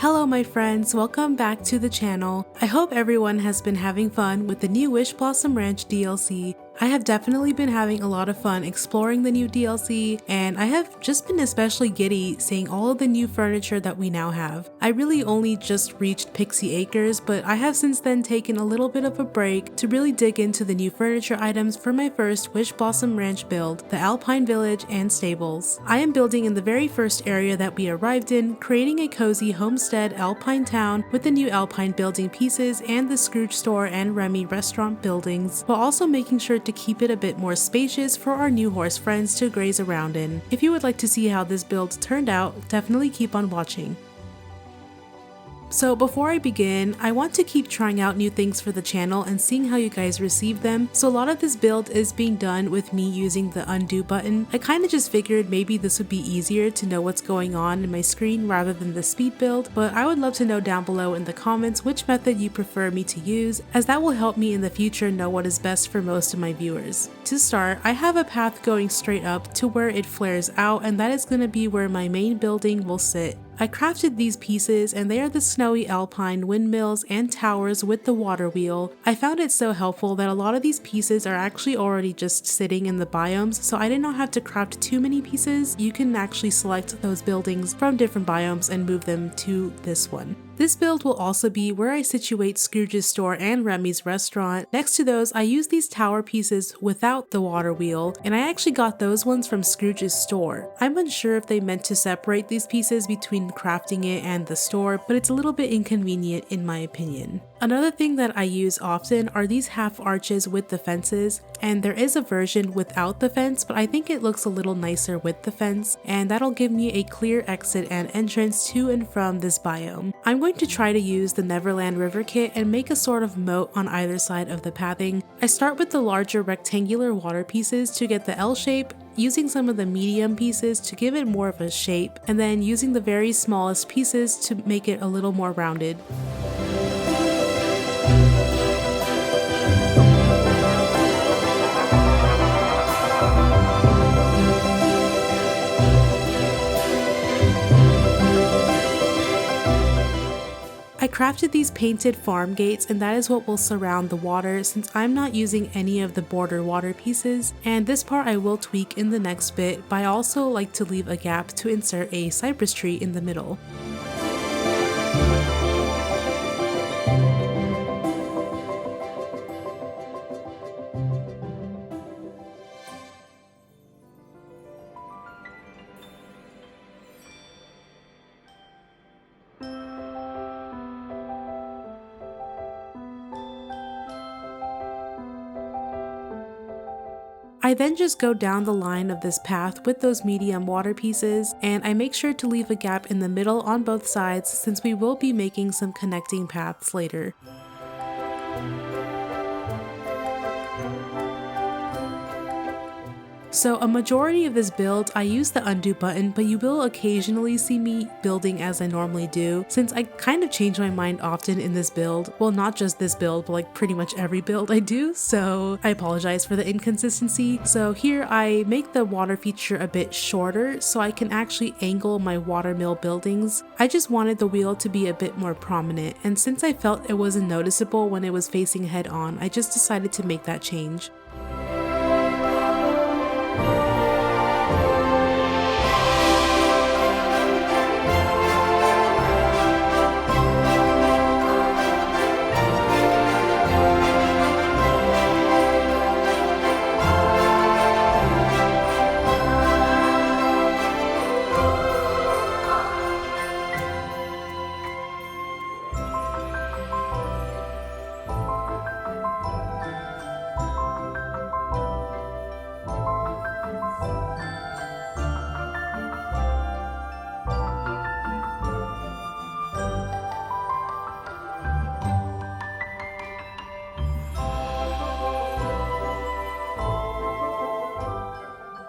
Hello my friends, welcome back to the channel. I hope everyone has been having fun with the new Wishblossom Ranch DLC. I have definitely been having a lot of fun exploring the new DLC, and I have just been especially giddy seeing all of the new furniture that we now have. I really only just reached Pixie Acres, but I have since then taken a little bit of a break to really dig into the new furniture items for my first Wishblossom Ranch build, the Alpine Village and Stables. I am building in the very first area that we arrived in, creating a cozy homestead Alpine town with the new Alpine building pieces and the Scrooge store and Remy restaurant buildings, while also making sure to keep it a bit more spacious for our new horse friends to graze around in. If you would like to see how this build turned out, definitely keep on watching. So before I begin, I want to keep trying out new things for the channel and seeing how you guys receive them. So a lot of this build is being done with me using the undo button. I kind of just figured maybe this would be easier to know what's going on in my screen rather than the speed build, but I would love to know down below in the comments which method you prefer me to use, as that will help me in the future know what is best for most of my viewers. To start, I have a path going straight up to where it flares out, and that is going to be where my main building will sit. I crafted these pieces, and they are the snowy alpine windmills and towers with the water wheel. I found it so helpful that a lot of these pieces are actually already just sitting in the biomes, so I did not have to craft too many pieces. You can actually select those buildings from different biomes and move them to this one. This build will also be where I situate Scrooge's store and Remy's restaurant. Next to those, I use these tower pieces without the water wheel, and I actually got those ones from Scrooge's store. I'm unsure if they meant to separate these pieces between crafting it and the store, but it's a little bit inconvenient in my opinion. Another thing that I use often are these half arches with the fences, and there is a version without the fence, but I think it looks a little nicer with the fence, and that'll give me a clear exit and entrance to and from this biome. I'm going to try to use the Neverland River kit and make a sort of moat on either side of the pathing. I start with the larger rectangular water pieces to get the L shape, using some of the medium pieces to give it more of a shape, and then using the very smallest pieces to make it a little more rounded. I crafted these painted farm gates, and that is what will surround the water since I'm not using any of the border water pieces, and this part I will tweak in the next bit, but I also like to leave a gap to insert a cypress tree in the middle. I then just go down the line of this path with those medium water pieces, and I make sure to leave a gap in the middle on both sides since we will be making some connecting paths later. So a majority of this build, I use the undo button, but you will occasionally see me building as I normally do, since I kind of change my mind often in this build. Well, not just this build, but like pretty much every build I do, so I apologize for the inconsistency. So here I make the water feature a bit shorter so I can actually angle my watermill buildings. I just wanted the wheel to be a bit more prominent, and since I felt it wasn't noticeable when it was facing head on, I just decided to make that change.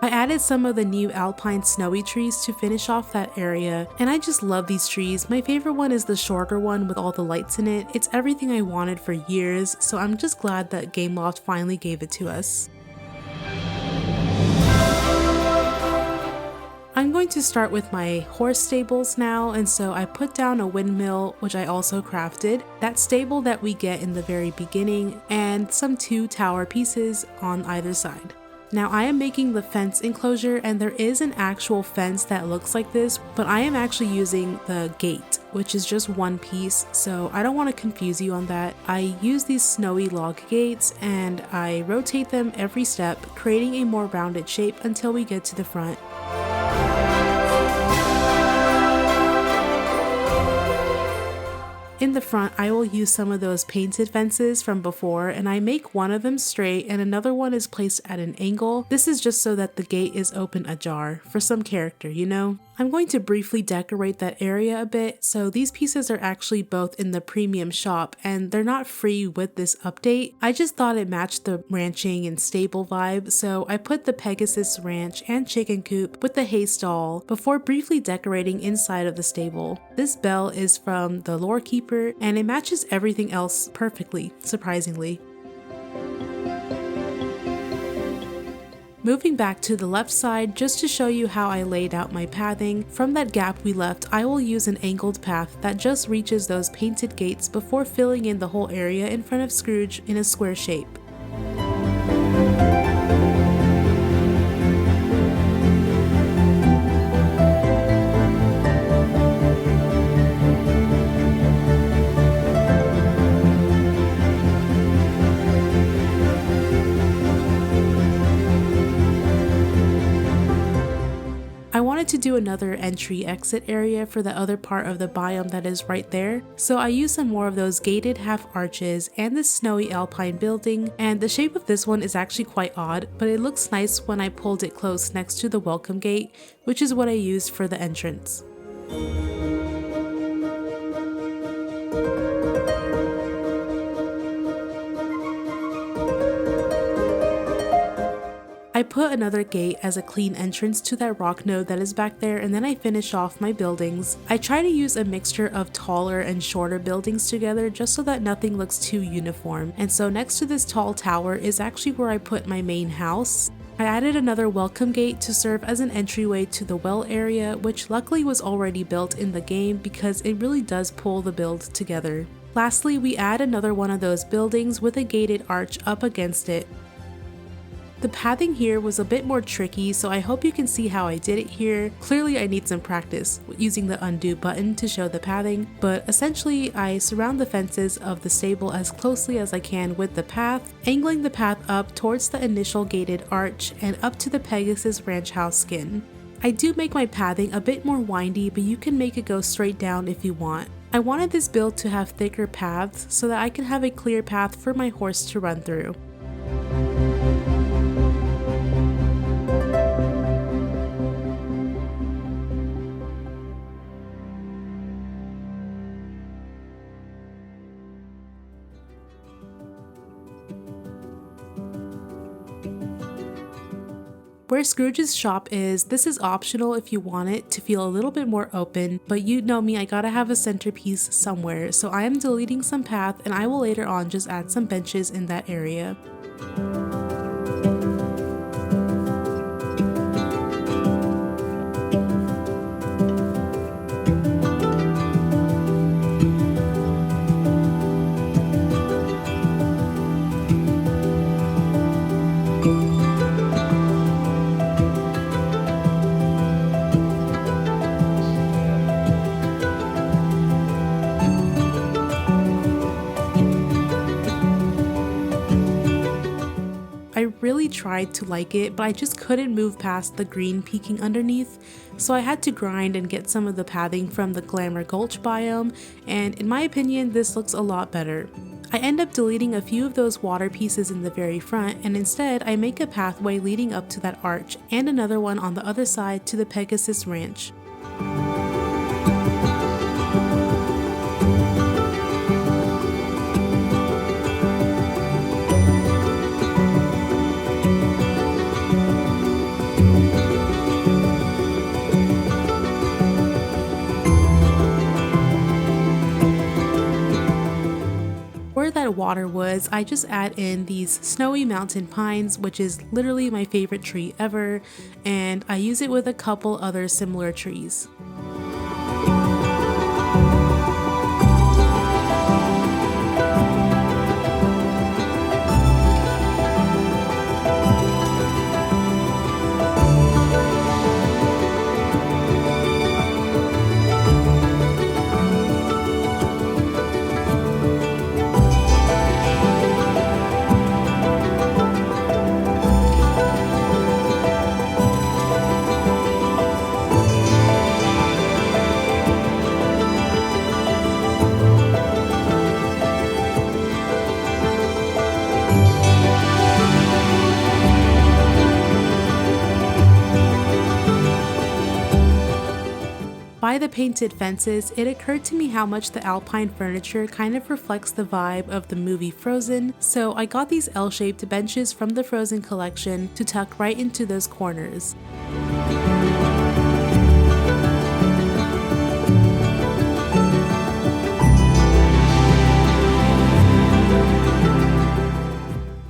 I added some of the new alpine snowy trees to finish off that area, and I just love these trees. My favorite one is the shorter one with all the lights in it. It's everything I wanted for years, so I'm just glad that Gameloft finally gave it to us. I'm going to start with my horse stables now, and so I put down a windmill, which I also crafted, that stable that we get in the very beginning, and some 2 tower pieces on either side. Now I am making the fence enclosure, and there is an actual fence that looks like this, but I am actually using the gate, which is just one piece, so I don't want to confuse you on that. I use these snowy log gates and I rotate them every step, creating a more rounded shape until we get to the front. In the front, I will use some of those painted fences from before, and I make one of them straight and another one is placed at an angle. This is just so that the gate is open ajar, for some character, you know? I'm going to briefly decorate that area a bit, so these pieces are actually both in the premium shop and they're not free with this update. I just thought it matched the ranching and stable vibe, so I put the Pegasus Ranch and chicken coop with the hay stall before briefly decorating inside of the stable. This bell is from the lore keeper and it matches everything else perfectly, surprisingly. Moving back to the left side, just to show you how I laid out my pathing, from that gap we left, I will use an angled path that just reaches those painted gates before filling in the whole area in front of Scrooge in a square shape. I wanted to do another entry-exit area for the other part of the biome that is right there, so I used some more of those gated half arches and this snowy alpine building, and the shape of this one is actually quite odd, but it looks nice when I pulled it close next to the welcome gate, which is what I used for the entrance. I put another gate as a clean entrance to that rock node that is back there, and then I finish off my buildings. I try to use a mixture of taller and shorter buildings together just so that nothing looks too uniform, and so next to this tall tower is actually where I put my main house. I added another welcome gate to serve as an entryway to the well area, which luckily was already built in the game because it really does pull the build together. Lastly, we add another one of those buildings with a gated arch up against it. The pathing here was a bit more tricky, so I hope you can see how I did it here. Clearly I need some practice using the undo button to show the pathing, but essentially I surround the fences of the stable as closely as I can with the path, angling the path up towards the initial gated arch and up to the Pegasus Ranch house skin. I do make my pathing a bit more windy, but you can make it go straight down if you want. I wanted this build to have thicker paths so that I can have a clear path for my horse to run through. Where Scrooge's shop is, this is optional if you want it to feel a little bit more open, but you know me, I gotta have a centerpiece somewhere, so I am deleting some path and I will later on just add some benches in that area. I really tried to like it, but I just couldn't move past the green peeking underneath, so I had to grind and get some of the pathing from the Glamour Gulch biome, and in my opinion this looks a lot better. I end up deleting a few of those water pieces in the very front, and instead I make a pathway leading up to that arch and another one on the other side to the Pegasus Ranch. Where that water woods, I just add in these snowy mountain pines, which is literally my favorite tree ever, and I use it with a couple other similar trees. By the painted fences, it occurred to me how much the Alpine furniture kind of reflects the vibe of the movie Frozen, so I got these L-shaped benches from the Frozen collection to tuck right into those corners.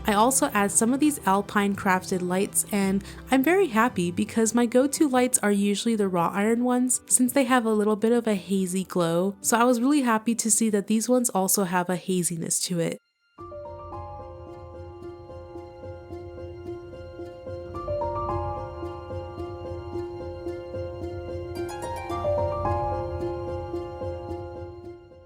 I also add some of these Alpine crafted lights, and I'm very happy because my go-to lights are usually the wrought iron ones since they have a little bit of a hazy glow, so I was really happy to see that these ones also have a haziness to it.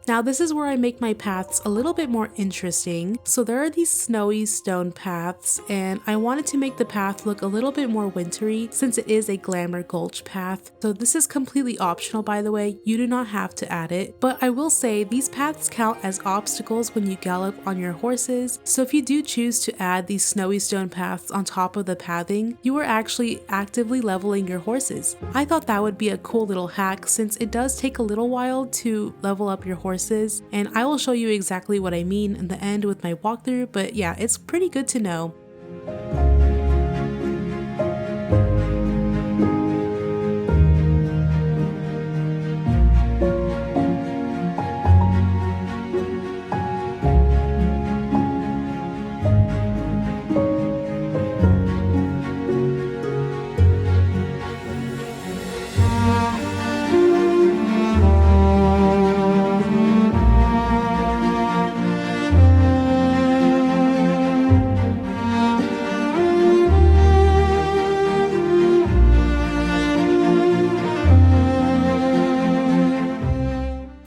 Now this is where I make my paths a little bit more interesting. So there are these snowy stone paths, and I wanted to make the path look a little bit more wintry since it is a Glamour Gulch path. So this is completely optional, by the way, you do not have to add it, but I will say these paths count as obstacles when you gallop on your horses. So if you do choose to add these snowy stone paths on top of the pathing, you are actually actively leveling your horses. I thought that would be a cool little hack since it does take a little while to level up your horses, and I will show you exactly what I mean in the end with my walkthrough, but yeah, it's pretty good to know.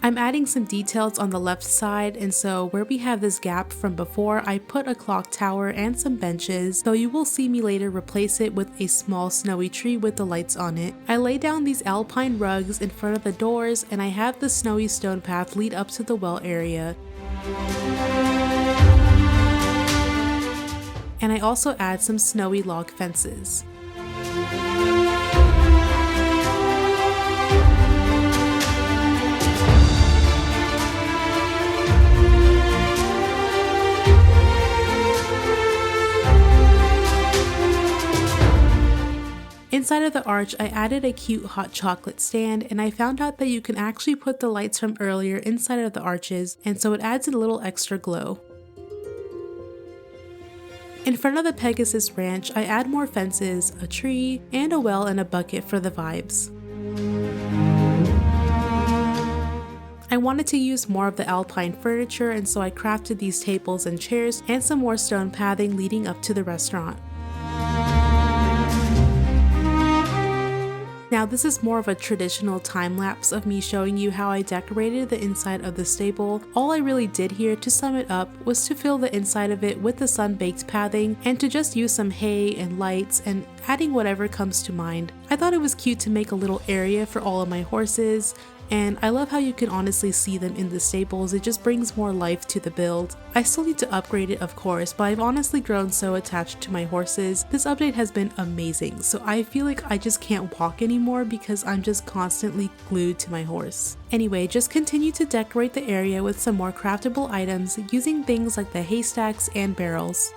I'm adding some details on the left side, and so where we have this gap from before, I put a clock tower and some benches, so you will see me later replace it with a small snowy tree with the lights on it. I lay down these alpine rugs in front of the doors, and I have the snowy stone path lead up to the well area. And I also add some snowy log fences. Inside of the arch, I added a cute hot chocolate stand, and I found out that you can actually put the lights from earlier inside of the arches, and so it adds a little extra glow. In front of the Pegasus Ranch, I add more fences, a tree, and a well and a bucket for the vibes. I wanted to use more of the Alpine furniture, and so I crafted these tables and chairs and some more stone pathing leading up to the restaurant. Now this is more of a traditional time lapse of me showing you how I decorated the inside of the stable. All I really did here, to sum it up, was to fill the inside of it with the sun-baked pathing and to just use some hay and lights and adding whatever comes to mind. I thought it was cute to make a little area for all of my horses, and I love how you can honestly see them in the stables. It just brings more life to the build. I still need to upgrade it, of course, but I've honestly grown so attached to my horses. This update has been amazing, so I feel like I just can't walk anymore because I'm just constantly glued to my horse. Anyway, just continue to decorate the area with some more craftable items using things like the haystacks and barrels.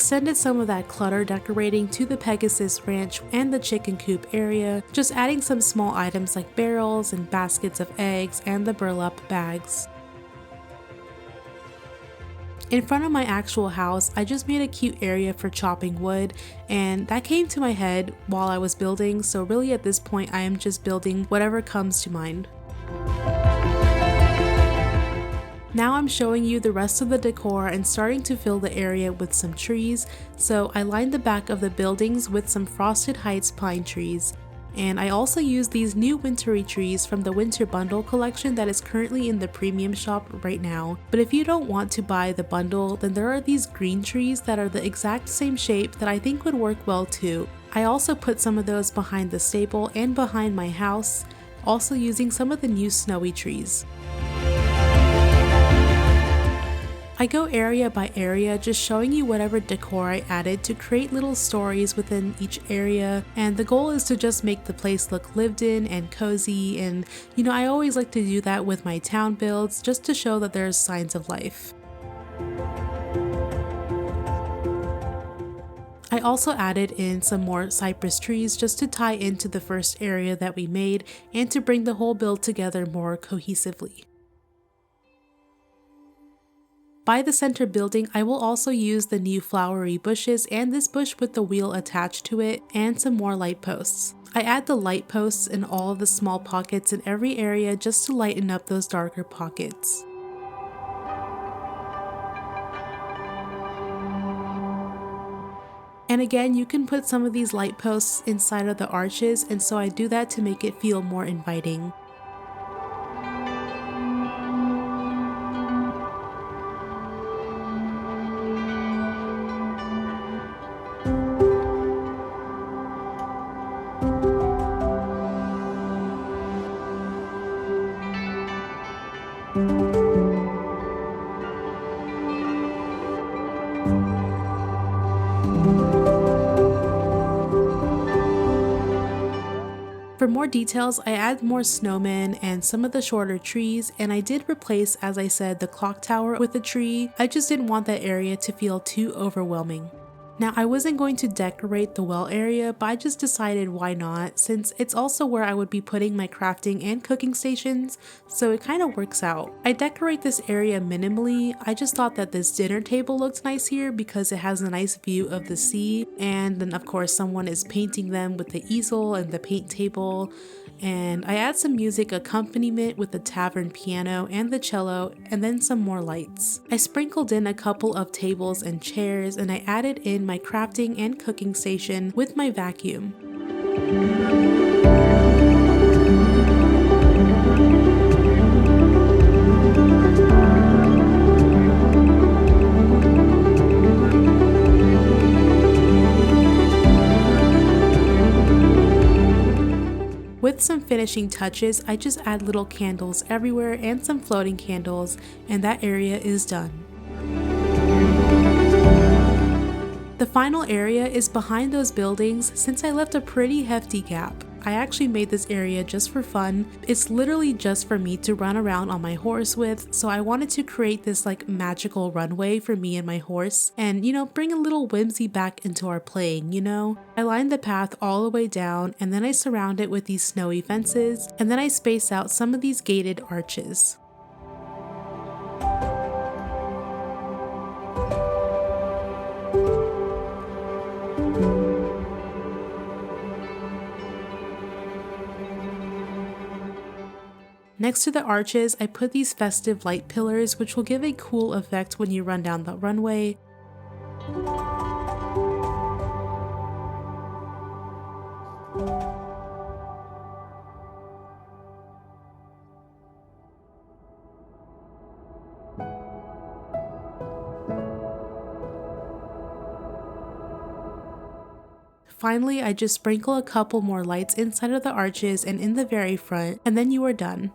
extended some of that clutter decorating to the Pegasus Ranch and the chicken coop area, just adding some small items like barrels and baskets of eggs and the burlap bags. In front of my actual house, I just made a cute area for chopping wood, and that came to my head while I was building, so really at this point I am just building whatever comes to mind. Now I'm showing you the rest of the decor and starting to fill the area with some trees, so I lined the back of the buildings with some Frosted Heights pine trees. And I also used these new wintry trees from the winter bundle collection that is currently in the premium shop right now. But if you don't want to buy the bundle, then there are these green trees that are the exact same shape that I think would work well too. I also put some of those behind the stable and behind my house, also using some of the new snowy trees. I go area by area, just showing you whatever decor I added to create little stories within each area, and the goal is to just make the place look lived in and cozy, and I always like to do that with my town builds just to show that there's signs of life. I also added in some more cypress trees just to tie into the first area that we made and to bring the whole build together more cohesively. By the center building, I will also use the new flowery bushes and this bush with the wheel attached to it and some more light posts. I add the light posts in all of the small pockets in every area just to lighten up those darker pockets. And again, you can put some of these light posts inside of the arches, and so I do that to make it feel more inviting. For more details, I add more snowmen and some of the shorter trees, and I did replace, as I said, the clock tower with a tree. I just didn't want that area to feel too overwhelming. Now, I wasn't going to decorate the well area, but I just decided why not, since it's also where I would be putting my crafting and cooking stations, so it kind of works out. I decorate this area minimally. I just thought that this dinner table looked nice here because it has a nice view of the sea, and then of course someone is painting them with the easel and the paint table. And I add some music accompaniment with the tavern piano and the cello, and then some more lights. I sprinkled in a couple of tables and chairs, and I added in my crafting and cooking station with my vacuum. With some finishing touches, I just add little candles everywhere and some floating candles, and that area is done. The final area is behind those buildings since I left a pretty hefty gap. I actually made this area just for fun. It's literally just for me to run around on my horse with, so I wanted to create this like magical runway for me and my horse and bring a little whimsy back into our playing, I lined the path all the way down, and then I surround it with these snowy fences, and then I space out some of these gated arches. Next to the arches, I put these festive light pillars, which will give a cool effect when you run down the runway. Finally, I just sprinkle a couple more lights inside of the arches and in the very front, and then you are done.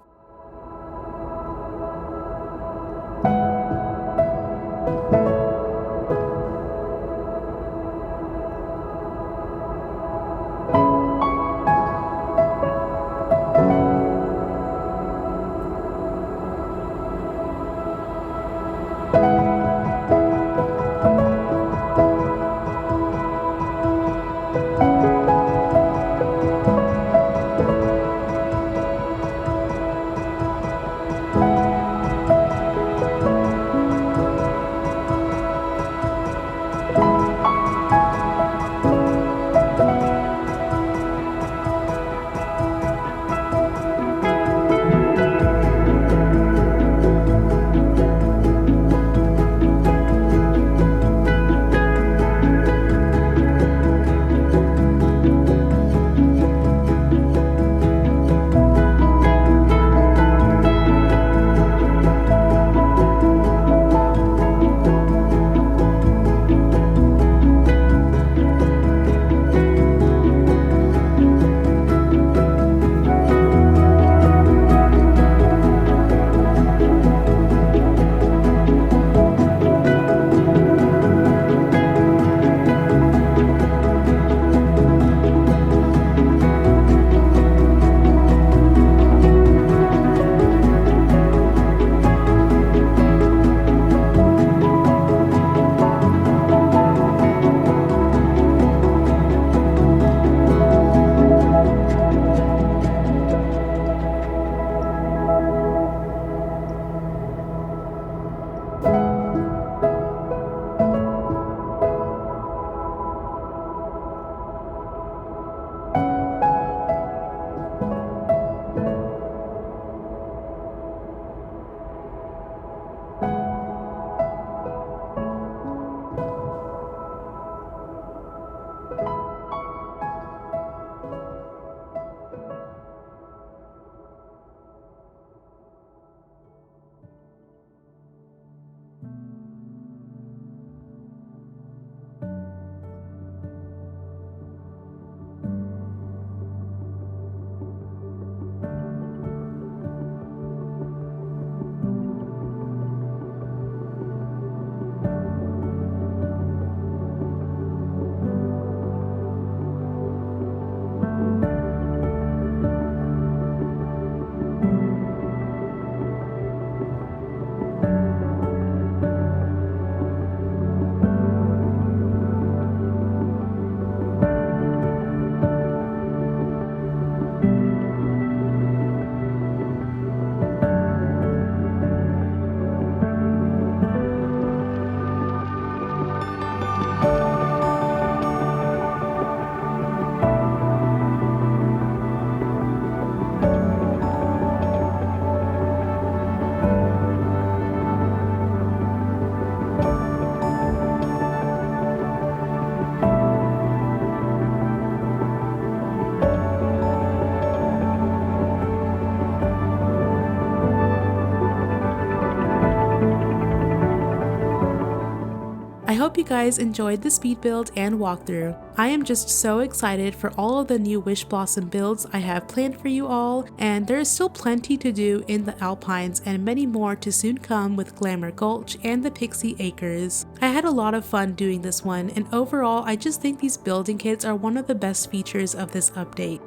hope you guys enjoyed the speed build and walkthrough. I am just so excited for all of the new Wishblossom builds I have planned for you all, and there is still plenty to do in the Alpines and many more to soon come with Glamour Gulch and the Pixie Acres. I had a lot of fun doing this one, and overall I just think these building kits are one of the best features of this update.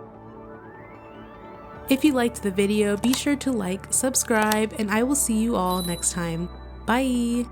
If you liked the video, be sure to like, subscribe, and I will see you all next time. Bye!